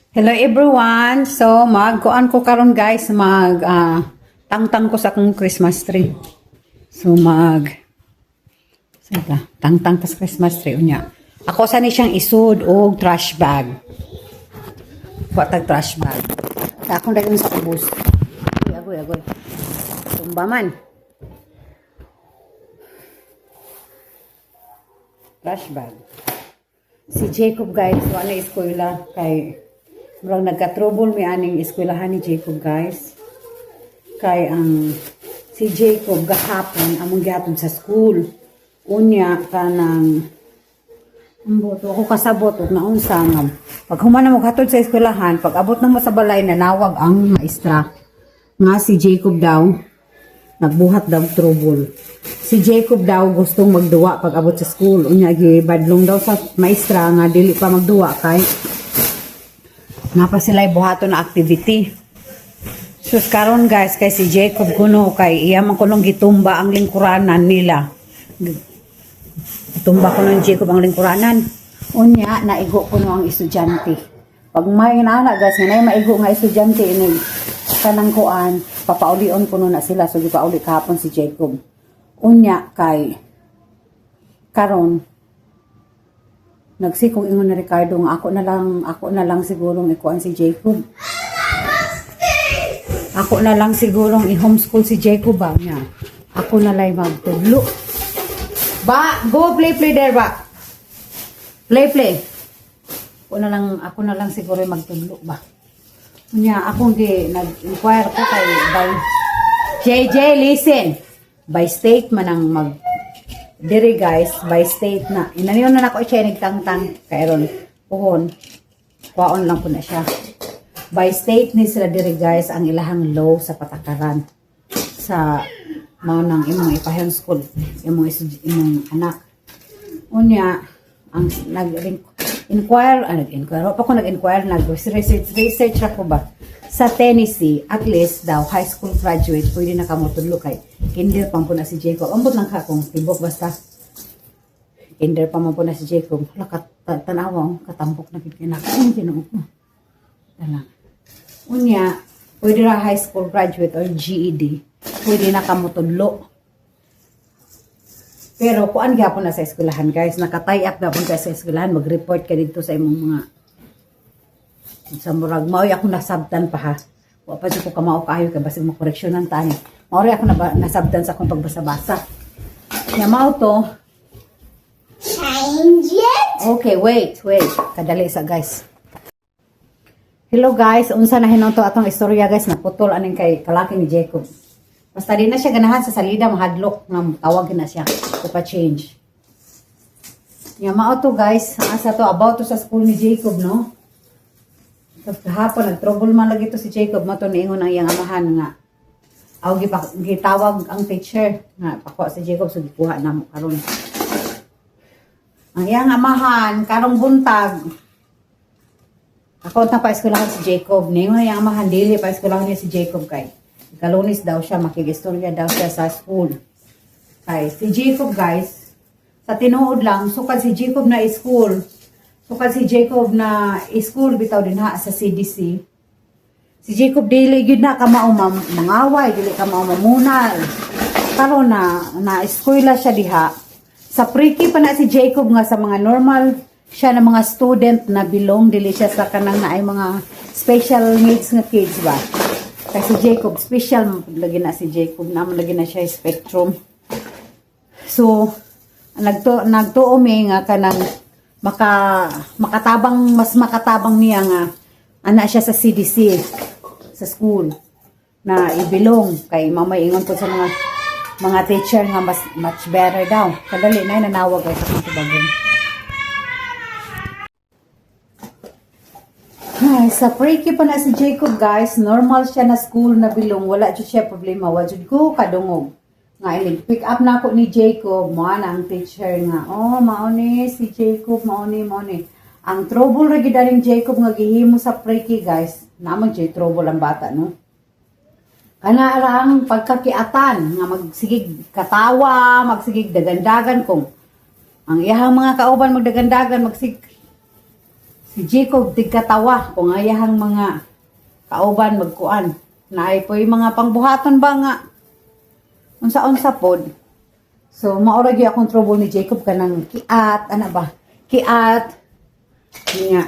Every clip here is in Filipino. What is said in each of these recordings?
Hello everyone. So magkuan ko karon guys, tangtang ko sa akong Christmas tree. So tangtang tas Christmas tree unya. Ako sa ni siyang isud og trash bag. Tag trash bag. Sa akong dayon sa ubos. Agoy. Tumba man. Trash bag. Si Jacob guys, wala eskwela kay murag nagka-trouble mi aning eskwelahan ni Jacob guys. Kay ang si Jacob gahapon among gihatod sa school. Unya kanang amboto ako kasabot og naunsa nga pag human mo hatod sa eskwelahan, pag abot na mo sa balay nanawag ang maestra nga si Jacob daw nagbuhat daw trouble. Si Jacob daw gustong magduwa pag abot sa school. Unya gibadlong daw sa maestra nga dili pa magduwa kay nga pa sila buhaton na activity. Sus karon guys kay si Jacob kuno kay iya man kunong gitumba ang lingkuranan nila. Gitumba kuno ni Jacob ang lingkuranan. Unya naigo kuno ang estudyante. Pag may nana guys nga maigo nga estudyante ini kanang kuan papaulion kuno na sila so gipauli kahapon si Jacob. Unya kay karon nagsikong ingon na Ricardo nga ako na lang sigurong ikuan si Jacob. Ako na lang sigurong i-homeschool si Jacob ba niya. Ako na lang magtudlo. Ba, go play there ba. Play. Ako na lang siguro magtudlo ba. Unya ako nag-inquire ko kay by JJ listen. By state man ang diri guys, by state na. Inaniyon na ako siya nagtangtang kayron puhon. Kuwaon lang po na siya. By state ni sila diri guys ang ilahang law sa patakaran sa mao nang imong ipahon school, imong anak. Unya ang nag-inquire nag-research ako ba sa Tennessee, at least daw high school graduate pwede na kamotudlo kay kinder pa po na si Jacob. Ambot lang ka kung tibok basta kinder pa mo po na si Jacob. Tanawang katambok na kinakain Ginoo ko. Unya, pwede na high school graduate or GED, pwede na kamotudlo. Pero kuan gyapon na sa eskwelahan guys, nakatay up gyapon ka sa eskwelahan, mag-report ka dito sa imong mga sa murag mao ako nasabtan pa ha. Wa pa ko kamao kayo kay basig mo koreksyonan tani. Mao ako nasabtan sa akong pagbasa-basa. Nya mao to. Change it? Okay, wait. Kadali sa guys. Hello guys, unsa na hinungto atong istorya guys, naputol aning kay kalaki ni Jacob. Basta di na siya ganahan sa salida mahadlok nga tawag na siya pa change. Nya mao to guys, asa to about to sa school ni Jacob no. Kahapon nag-trouble man lagi to si Jacob mato niingon ang iyang amahan nga aw gitawag ang teacher nga pakuha si Jacob so gikuha na mo karon. Ang iyang amahan karong buntag ako na pa eskwelahan si Jacob niingon ang iyang amahan dili pa eskwelahan niya si Jacob kay Kalunis daw siya makigistorya daw siya sa school. Kay si Jacob guys sa tinuod lang sukad si Jacob na school. So kasi Jacob na school bitaw din ha sa CDC. Si Jacob dili gyud na ka mao mangaway, dili ka mao mamunal. Karon na eskwela siya diha. Sa pre-K pa na si Jacob nga sa mga normal siya na mga student na belong dili siya sa kanang naay mga special needs nga kids ba. Kasi Jacob special lagi na si Jacob na lagi na siya spectrum. So nagtuo mi nga kanang mas makatabang niya nga ana siya sa CDC sa school na ibilong kay mamay ingon po sa mga teacher nga much better daw kadali na nanawag ay sa tubagon. Sa pre-K pa na si Jacob guys, normal siya na school na bilong, wala jud siya problema, wa jud ko kadungog. Nga pick up na ako ni Jacob, mo ang teacher nga, mao ni si Jacob, mao ni. Ang trouble ra gid aning Jacob nga gihimo sa pre-K guys, namang jay trouble ang bata no. Kana lang pagkakiatan nga magsigig katawa, magsigig dagandagan kung ang iyang mga kauban magdagandagan si Si Jacob tigkatawa kung ayahang mga kauban magkuan. Na ay po yung mga pangbuhaton ba nga. Unsa-unsa pod. So, maura gyud akong trouble ni Jacob kanang kiat, ana ba? Kiat. Nga.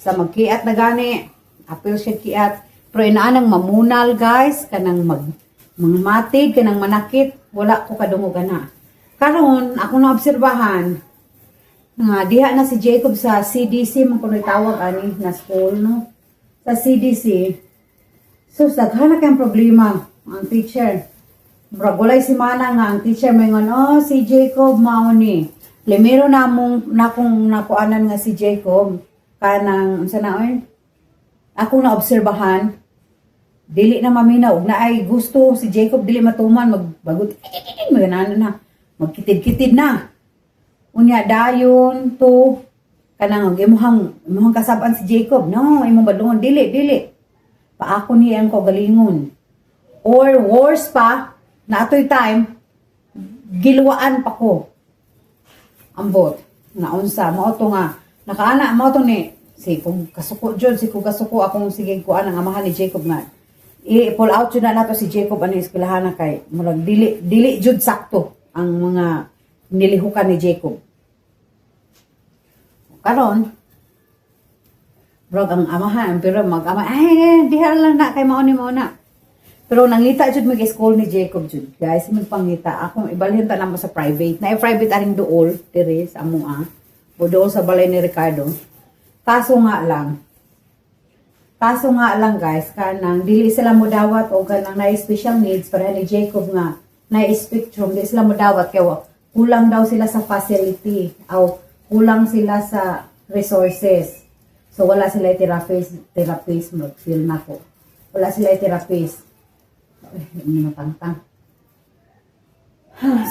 Sa magkiat na gani, apil siya kiat. Pero inaanang mamunal guys, kanang mga matid, kanang manakit, wala ko kadungog na. Karon ako na obserbahan, nga diha na si Jacob sa CDC, man kuno tawag ani na school no. Sa CDC. So daghan na kay problema ang teacher. Murag walay si mana nga ang teacher may ngono, si Jacob mao ni. Lemero na mong nakuanan nga si Jacob kanang unsa na oy? Ako na obserbahan dili na maminaw na ay gusto si Jacob dili matuman magbagot magana na magkitid-kitid na. Unya dayon to kanang imuhang kasab-an si Jacob. No, imong badlongon dili. Paako niya ang kagalingon. Or worse pa, na atoy time giluwaan pa ko. Ambot na unsa mao to nga nakaana mao to ni si kung kasuko jud si kung kasuko akong sige kuan ang amahan ni Jacob nga i-pull out jud na nato si Jacob ani eskwelahan na kay murag dili jud sakto ang mga nilihukan ni Jacob. Karon brog ang amahan pero mag-ama ay diha lang na kay mao na. Pero nangita jud mag school ni Jacob jud. Guys, magpangita akong ibalhin ta namo sa private. Na private aring duol diri sa amoa. O dool sa balay ni Ricardo. Kaso nga lang guys, kanang dili sila modawat o kanang na special needs para ni Jacob nga na spectrum di sila modawat kay kulang daw sila sa facility o kulang sila sa resources. So wala sila therapist mag-feel na ko. Wala sila therapist.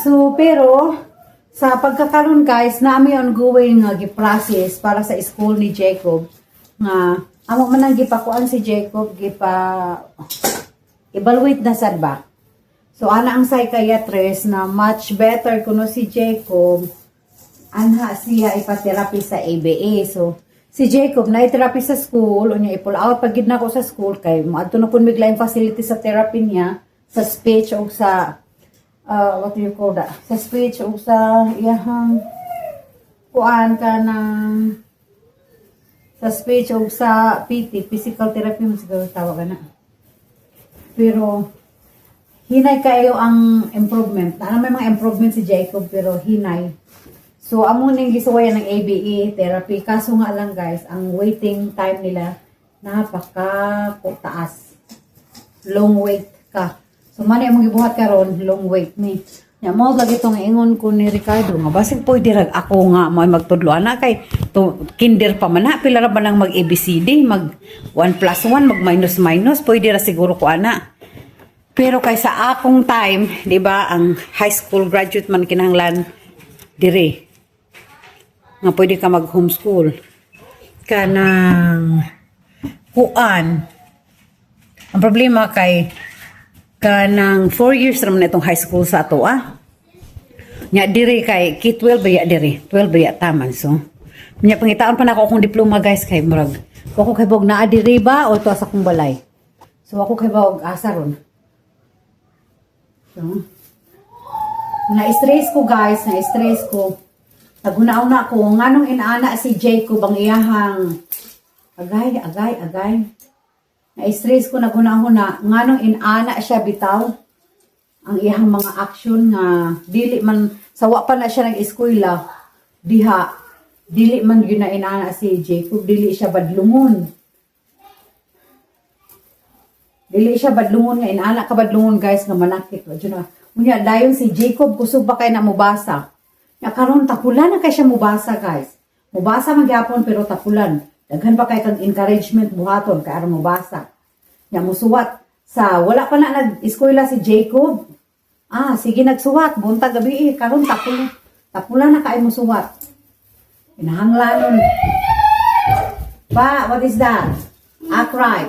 So pero sa pagkakaroon guys nami ongoing nga gi-process para sa school ni Jacob nga amo man ang gipakuan si Jacob evaluate na sad ba. So ana ang psychiatrist na much better kuno si Jacob anha siya ipa-therapy sa ABA. So si Jacob na therapy sa school unya i-pull out pag gid nako sa school kay moadto na pud miglaing facility sa therapy niya sa speech o sa what do you call that? Sa speech o sa iyahang kuan ka ng sa speech o sa PT, physical therapy mo siguro tawag na. Pero hinay kayo ang improvement. May mga improvement si Jacob pero hinay. So amo ning gisuwayan ng ABA therapy kaso nga lang guys, ang waiting time nila napaka-taas. Long wait ka. So man imong gibuhat karon long wait ni. Nya mao lagi tong ingon ko ni Ricardo nga basig poy dirag ako nga mo magtudloan na kay to kinder pa man na pila ra ba nang mag ABCD mag 1 plus 1 mag minus minus pwede ra siguro ko ana. Pero kay sa akong time, di ba, ang high school graduate man kinahanglan dire. Nga pwede ka mag homeschool. Kanang kuan. Ang problema kay kanang 4 years naman itong high school sa ato nya diri kay K-12 baya diri 12 baya taman so nya pangitaon pa nako akong diploma guys kay murag ako kay bog naa diri ba o to sa akong balay so ako kay bog asa ron so na-stress ko guys na-stress ko nagunaw na ako nganong inaana si Jacob ang iyahang agay na-stress ko naguna-huna nganong inana siya bitaw ang iyang mga action nga dili man sawa pa na siya nag-eskwela diha dili man gyud na inana si Jacob dili siya badlungon nga inana ka badlungon guys nga manakit wa jud na unya dayon si Jacob kusog pa kay na mubasa nya karon tapulan na kay siya mubasa guys mubasa man gyapon pero tapulan daghan pa kay kang encouragement buhaton kay aron mobasa. Nya musuwat sa wala pa na nag-eskwela si Jacob. Sige nagsuwat buntag gabi karon tapulan na kay musuwat. Inahanglanon. Pa, what is that? Cry.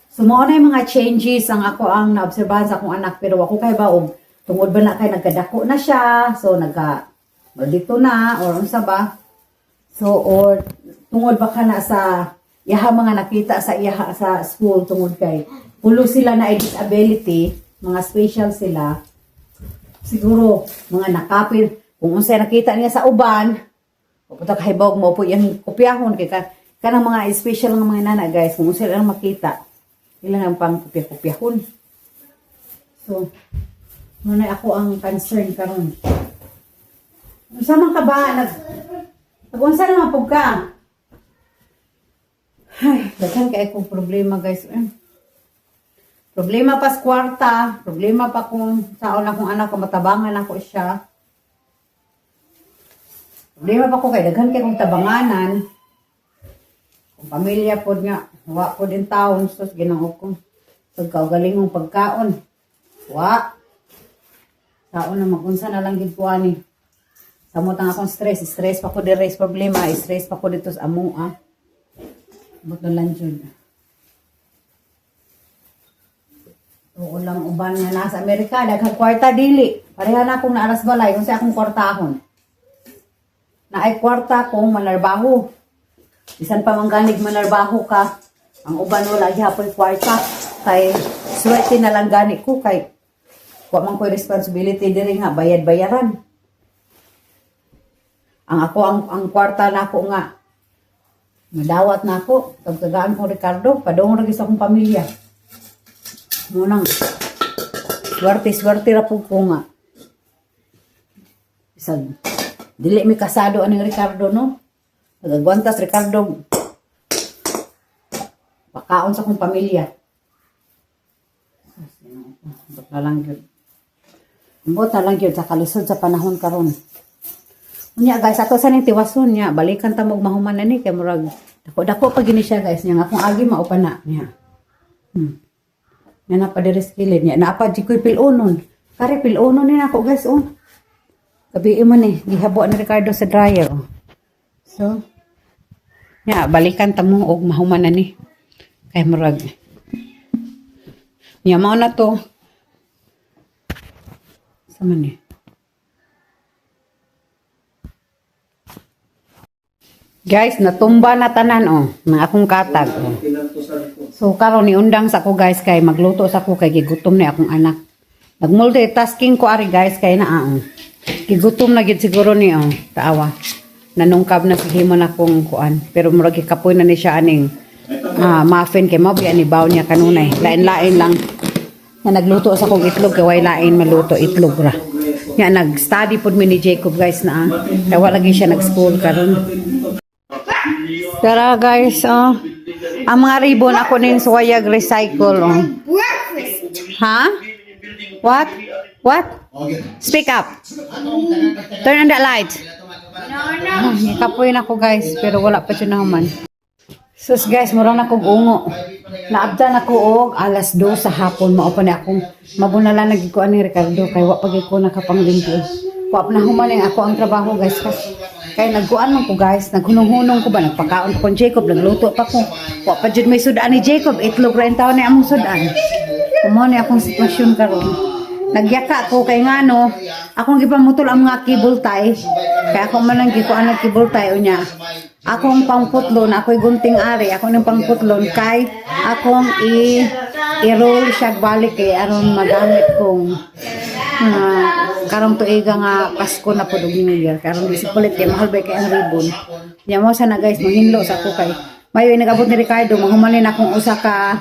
So mo na yung mga changes ang ako ang naobserbahan sa akong anak pero ako kay baog tungod ba na kay nagkadako na siya so dito na or unsa ba So, or tungod baka na sa iyaha mga nakita sa iyaha sa school tungod kay ulo sila na disability, mga special sila. Siguro, mga nakapil, kung unsay nakita niya sa uban, pupunta kahibawag mo po yung kopyahon, kay kanang mga special ng mga nana, guys, kung unsay lang makita, ilang ang pang kopyahon. So, muna ako ang concern karon. Sama ka ba? Nag-unsa naman po ka? Ay, daghan kay akong problema, guys. Problema pa sa kwarta, problema pa kung saon akong anak, matabangan ako siya. Problema pa ko kay daghan kay kong tabanganan. Kung pamilya po nga, wa po din taon, so ginoo ko. So, kaugalingong pagkaon. Wa. Taon na magunsa na lang gid ko ani. Samot ang akong stress pa ko di raise problema, stress pa ko dito sa amo Buto lang dyan. Ulang uban nga nasa Amerika, daghang kwarta dili. Pareha na akong naalas balay kung sa akong kwartahon. Na ay kwarta kong manarbaho. Bisan pa mangganig manarbaho ka, ang uban wala gyapon kwarta. Kay swerte na lang gani ko kay wa man ko'y responsibility diri nga bayad-bayaran. Ang kwarta na ako nga madawat na ako, tagtagaan ko Ricardo, padong rin sa akong pamilya. Munang, swerte ra po ko nga. Isang, dili mi kasado aning Ricardo, no? Nagagwantas Ricardo, pakaon sa akong pamilya. Ambot na lang yun sa kalisod sa panahon karon. Unya guys, ato sa ning tiwason niya, balikan ta mog mahuman na ni kay murag dako pag gini siya guys, niya akong agi maupa na niya. Nga na pa diri skilid niya, naapa di koy pilonon. Kare pilonon ni nako guys Gabi man ni gihabo ni Ricardo sa dryer So, niya balikan ta mo og mahuman na ni. Kay murag niya mao na to. Sama ni. Guys, natumba na tanan ng akong katag So karon ni undang sa ako guys kay magluto sa ako kay gigutom ni akong anak. Nag-multitasking ko ari guys kay naa Gigutom na gid siguro ni taawa. Nanungkab na himo na kong kuan pero murag gikapoy na ni siya aning muffin kay mao biya ni baw niya kanunay. Lain-lain lang. Na nagluto sa akong itlog kay way lain maluto itlog ra. Nya nag-study pud mi ni Jacob guys na kay wala lagi siya nag-school karon. Tara guys, ang mga ribbon ako nin suwayag recycle. Ha? What? Speak up. Turn on that light. Kapoy na ko guys, pero wala pa siya naman. Sus guys, murang na kong ungo. Naabda na ko og alas 2 sa hapon. Maupa na akong mabunala nagikuan ni Ricardo. Kay wapag ko nakapanglingkod. Wap na humaling ako ang trabaho guys. Kaya nagkuan man ko guys, naghunong-hunong ko ba, nagpakaon ko kong Jacob, nagluto pa ko. Wa pa dyan may sudaan ni Jacob, itlog rin tao ni among sudaan. Kumaw ni akong sitwasyon karon. Nagyaka ko kay ngano, akong gipamutol ang mga cable tie. Kaya ako man ang gikuan ng cable tie unya. Akong pangputlon, ako'y gunting ari, ako ng pangputlon kay akong i-roll siya balik aron magamit kong karong tuiga nga Pasko na pud og New Year karong disipulit kay mahal ba kay ang ribbon nya mo sana guys mahinlo sa ako kay mayo nagabot ni Ricardo mahumanin akong usa ka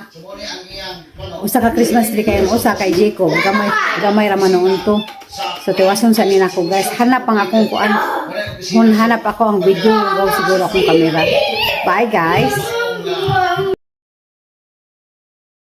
Christmas tree kay usa kay Jacob gamay ra man noon to so tiwason sa nina ko guys hanap ang akong kuan hanap ako ang video siguro akong camera bye guys.